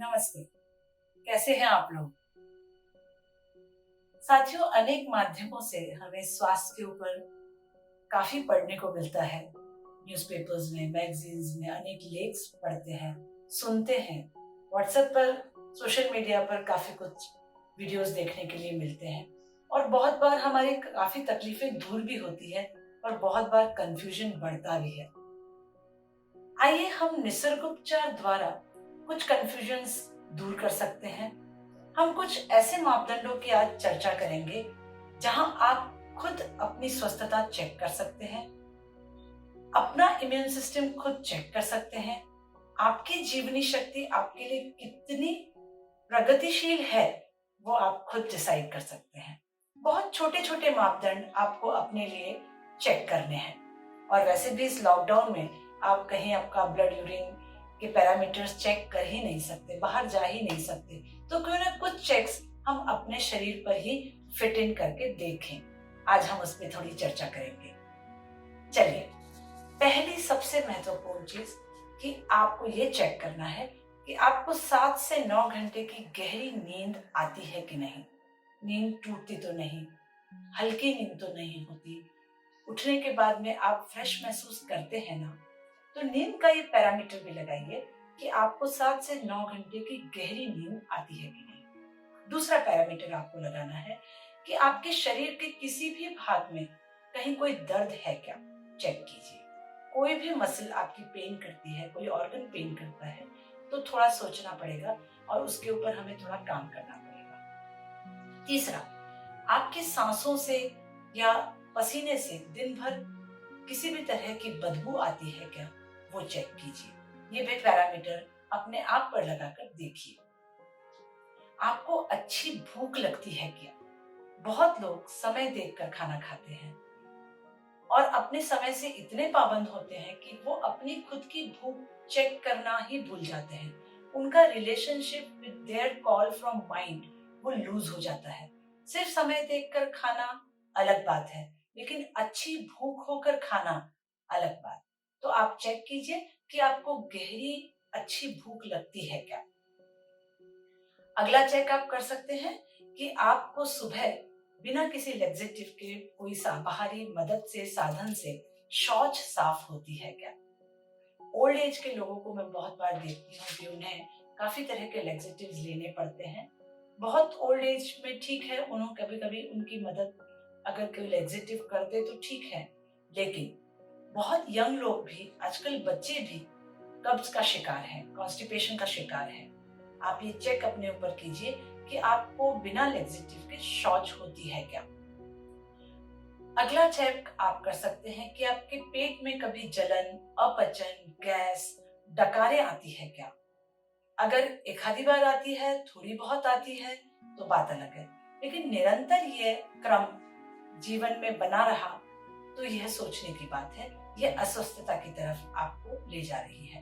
नमस्ते। कैसे हैं आप लोग? साथियों, अनेक माध्यमों से हमें स्वास्थ्य के ऊपर काफी पढ़ने को मिलता है। न्यूज़पेपर्स में, मैगजीन्स में अनेक लेख पढ़ते हैं, सुनते हैं। व्हाट्सएप पर, सोशल मीडिया पर काफी कुछ वीडियोस देखने के लिए मिलते हैं और बहुत बार हमारी काफी तकलीफें दूर भी होती है और बहुत बार कंफ्यूजन बढ़ता भी है। आइए हम निसर्ग उपचार द्वारा कुछ कंफ्यूजन्स दूर कर सकते हैं। हम कुछ ऐसे मापदंडों की आज चर्चा करेंगे जहां आप खुद अपनी स्वस्थता चेक कर सकते हैं, अपना इम्यून सिस्टम खुद चेक कर सकते हैं, आपकी जीवनी शक्ति आपके लिए कितनी प्रगतिशील है वो आप खुद डिसाइड कर सकते हैं। बहुत छोटे छोटे मापदंड आपको अपने लिए चेक करने हैं। और वैसे भी इस लॉकडाउन में आप कहीं आपका ब्लड यूरिन के पैरामीटर्स चेक कर ही नहीं सकते, बाहर जा ही नहीं सकते, तो क्यों ना कुछ चेक्स हम अपने शरीर पर ही फिट इन करके देखें। आज हम उस पर थोड़ी चर्चा करेंगे। चलिए, पहली सबसे महत्वपूर्ण चीज कि आपको ये चेक करना है कि आपको 7 से 9 घंटे की गहरी नींद आती है कि नहीं। नींद टूटती तो नहीं, हल्की नींद तो नहीं होती, उठने के बाद में आप फ्रेश महसूस करते हैं ना। तो नींद का ये पैरामीटर भी लगाइए कि आपको 7 से 9 घंटे की गहरी नींद आती है कि नहीं। दूसरा पैरामीटर आपको लगाना है कि आपके शरीर के किसी भी भाग में कहीं कोई दर्द है क्या, चेक कीजिए। कोई भी मसल आपकी पेन करती है, कोई ऑर्गन पेन करता है, तो थोड़ा सोचना पड़ेगा और उसके ऊपर हमें थोड़ा काम करना पड़ेगा। तीसरा, आपकी सांसों से या पसीने से दिन भर किसी भी तरह की बदबू आती है क्या, वो चेक कीजिए। ये भी पैरामीटर अपने आप पर लगाकर देखिए। आपको अच्छी भूख लगती है क्या। बहुत लोग समय देखकर खाना खाते हैं और अपने समय से इतने पाबंद होते हैं कि वो अपनी खुद की भूख चेक करना ही भूल जाते हैं। उनका relationship with their call from mind वो लूज हो जाता है। सिर्फ समय देखकर खाना अलग बात है, लेकिन अच्छी भूख होकर खाना अलग बात। तो आप चेक कीजिए कि आपको गहरी अच्छी भूख लगती है क्या। अगला चेक आप कर सकते हैं कि आपको सुबह बिना किसी लेक्सेटिव के कोई बाहरी मदद से, साधन से शौच साफ होती है क्या। ओल्ड एज के लोगों को मैं बहुत बार देखती हूँ कि उन्हें काफी तरह के लेक्सेटिव्स लेने पड़ते हैं। बहुत ओल्ड एज में ठीक है, उन्होंने कभी कभी उनकी मदद अगर कोई लेक्सेटिव करते तो ठीक है, लेकिन बहुत यंग लोग भी, आजकल बच्चे भी कब्ज का शिकार है, कॉन्स्टिपेशन का शिकार है। आप ये चेक अपने ऊपर कीजिए कि आपको बिना लेक्सेटिव के शौच होती है क्या। अगला चेक आप कर सकते हैं कि आपके पेट में कभी जलन, अपचन, गैस, डकारें आती है क्या। अगर एक आधी बार आती है, थोड़ी बहुत आती है, तो बात अलग है, लेकिन निरंतर ये क्रम जीवन में बना रहा तो यह सोचने की बात है, यह अस्वस्थता की तरफ आपको ले जा रही है।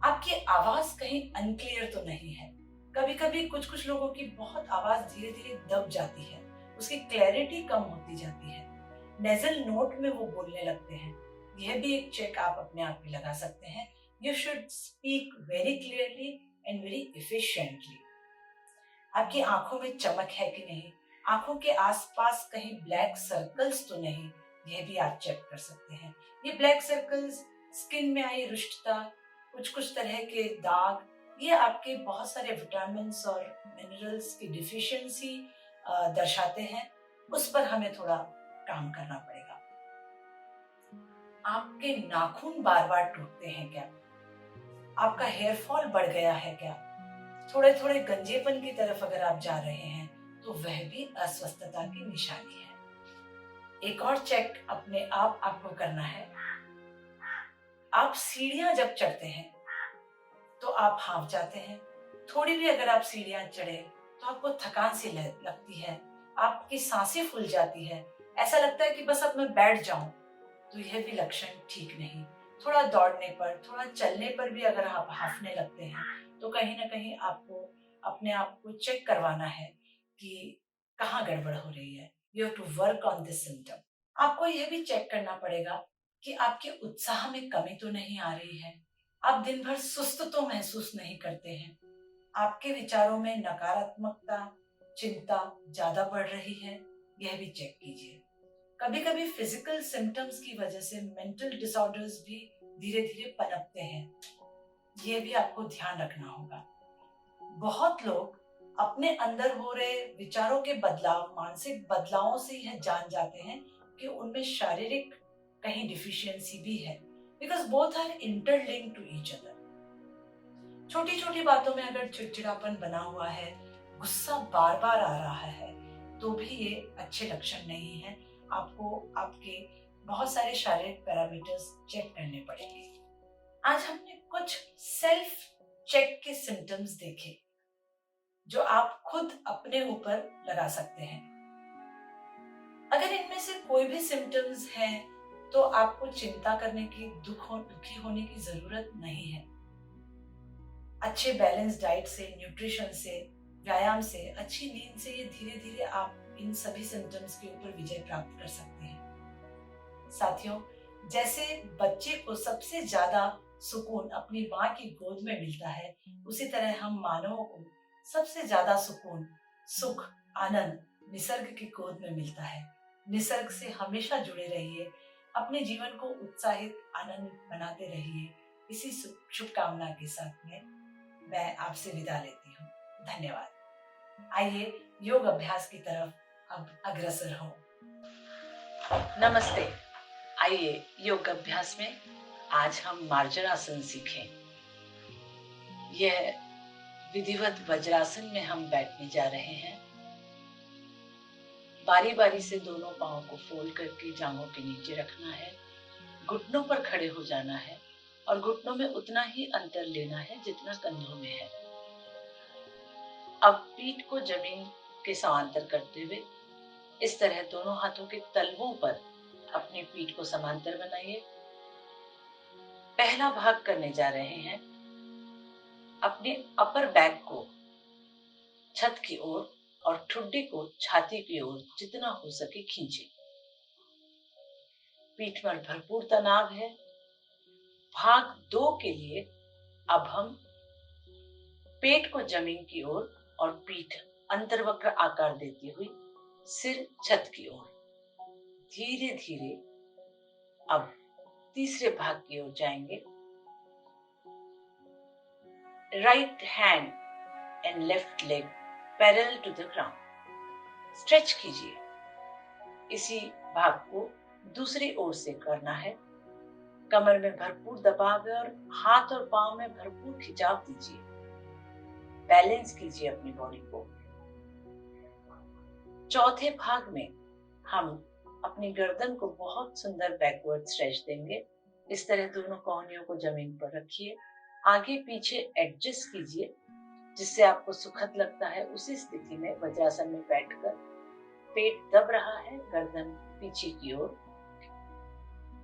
आपकी आवाज कहीं अनक्लियर तो नहीं है। कभी कभी कुछ कुछ लोगों की बहुत आवाज धीरे धीरे दब जाती है, उसकी क्लैरिटी कम होती जाती है, नेजल नोट में वो बोलने लगते हैं। यह भी एक चेक आप अपने आप पे लगा सकते हैं। You should speak very clearly and very efficiently. आपकी आंखों में चमक है कि नहीं, आंखों के आसपास कहीं ब्लैक सर्कल्स तो नहीं, यह भी आप चेक कर सकते हैं। ये ब्लैक सर्कल्स, स्किन में आई रुष्टता, कुछ कुछ तरह के दाग, ये आपके बहुत सारे विटामिन और मिनरल्स की डिफिशियंसी दर्शाते हैं। उस पर हमें थोड़ा काम करना पड़ेगा। आपके नाखून बार बार टूटते हैं क्या, आपका हेयर फॉल बढ़ गया है क्या, थोड़े थोड़े गंजेपन की तरफ अगर आप जा रहे हैं तो वह भी अस्वस्थता की निशानी है। एक और चेक अपने आप आपको करना है। आप सीढ़ियां जब चढ़ते हैं तो आप हांफ जाते हैं। थोड़ी भी अगर आप सीढ़ियां चढ़े तो आपको थकान सी लगती है, आपकी सांसें फूल जाती है, ऐसा लगता है कि बस अब मैं बैठ जाऊं। तो यह भी लक्षण ठीक नहीं। थोड़ा दौड़ने पर, थोड़ा चलने पर भी अगर आप हांफने लगते हैं तो कहीं ना कहीं आपको अपने आप को चेक करवाना है कि कहाँ गड़बड़ हो रही है। You have to work on this symptom. आपको यह भी चेक करना पड़ेगा कि आपके उत्साह में कमी तो नहीं आ रही है, आप दिन भर सुस्त तो महसूस नहीं करते हैं। आपके विचारों में नकारात्मकता, चिंता ज्यादा बढ़ रही है, यह भी चेक कीजिए। कभी कभी फिजिकल सिम्टम्स की वजह से मेंटल डिसऑर्डर्स भी धीरे धीरे पनपते हैं, यह भी आपको ध्यान रखना होगा। बहुत लोग अपने अंदर हो रहे विचारों के बदलाव, मानसिक बदलावों से यह जान जाते हैं कि उनमें शारीरिक कहीं डिफिशियंसी भी है, because both are interlinked to each other. छोटी छोटी बातों में अगर चिड़चिड़ापन बना हुआ है, गुस्सा बार बार आ रहा है, तो भी ये अच्छे लक्षण नहीं है। आपको आपके बहुत सारे शारीरिक पैरामीटर्स चेक करने पड़ेंगे। आज हमने कुछ सेल्फ चेक के सिम्टम्स देखे जो आप खुद अपने ऊपर लगा सकते हैं। अगर इनमें से कोई भी सिम्टम्स हैं तो आपको चिंता करने की, दुखी होने की जरूरत नहीं है। अच्छे बैलेंस डाइट से, न्यूट्रिशन से, व्यायाम से, अच्छी नींद से ये धीरे धीरे आप इन सभी सिम्टम्स के ऊपर विजय प्राप्त कर सकते हैं। साथियों, जैसे बच्चे को सबसे ज्यादा सुकून अपनी माँ की गोद में मिलता है, उसी तरह हम मानवों को सबसे ज्यादा सुकून, सुख, आनंद निसर्ग की गोद में मिलता है। निसर्ग से हमेशा जुड़े रहिए, अपने जीवन को उत्साहित, आनंद बनाते रहिए। इसी शुभकामना के साथ में मैं आपसे विदा लेती हूँ। धन्यवाद। आइए योग अभ्यास की तरफ अब अग्रसर हो। नमस्ते। आइए योग अभ्यास में आज हम मार्जरासन सीखें। यह विधिवत वज्रासन में हम बैठने जा रहे हैं। बारी बारी से दोनों पांवों को फोल्ड करके जांघों के नीचे रखना है, घुटनों पर खड़े हो जाना है और घुटनों में उतना ही अंतर लेना है जितना कंधों में है। अब पीठ को जमीन के समांतर करते हुए इस तरह दोनों हाथों के तलवों पर अपनी पीठ को समांतर बनाइए। पहला भाग करने जा रहे हैं। अपने अपर बैक को छत की ओर और ठुड्डी को छाती की ओर जितना हो सके खींचे। पीठ पर भरपूर तनाव है। भाग 2 के लिए अब हम पेट को जमीन की ओर और पीठ अंतर्वक्र आकार देती हुई सिर छत की ओर धीरे धीरे अब तीसरे भाग की ओर जाएंगे। Right hand and left leg parallel to the ground. Stretch कीजिए। इसी भाग को दूसरी ओर से करना है। कमर में भरपूर दबाव है और हाथ और पांव में भरपूर खिंचाव दीजिए। बैलेंस कीजिए अपनी बॉडी को। चौथे भाग में हम अपनी गर्दन को बहुत सुंदर बैकवर्ड स्ट्रेच देंगे। इस तरह दोनों कोहनियों को जमीन पर रखिए, आगे पीछे एडजस्ट कीजिए जिससे आपको सुखद लगता है। उसी स्थिति में वज्रासन में बैठकर पेट दब रहा है, गर्दन पीछे की ओर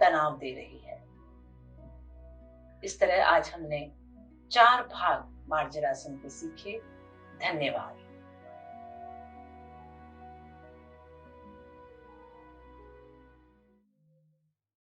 तनाव दे रही है। इस तरह आज हमने 4 भाग मार्जरासन के सीखे। धन्यवाद।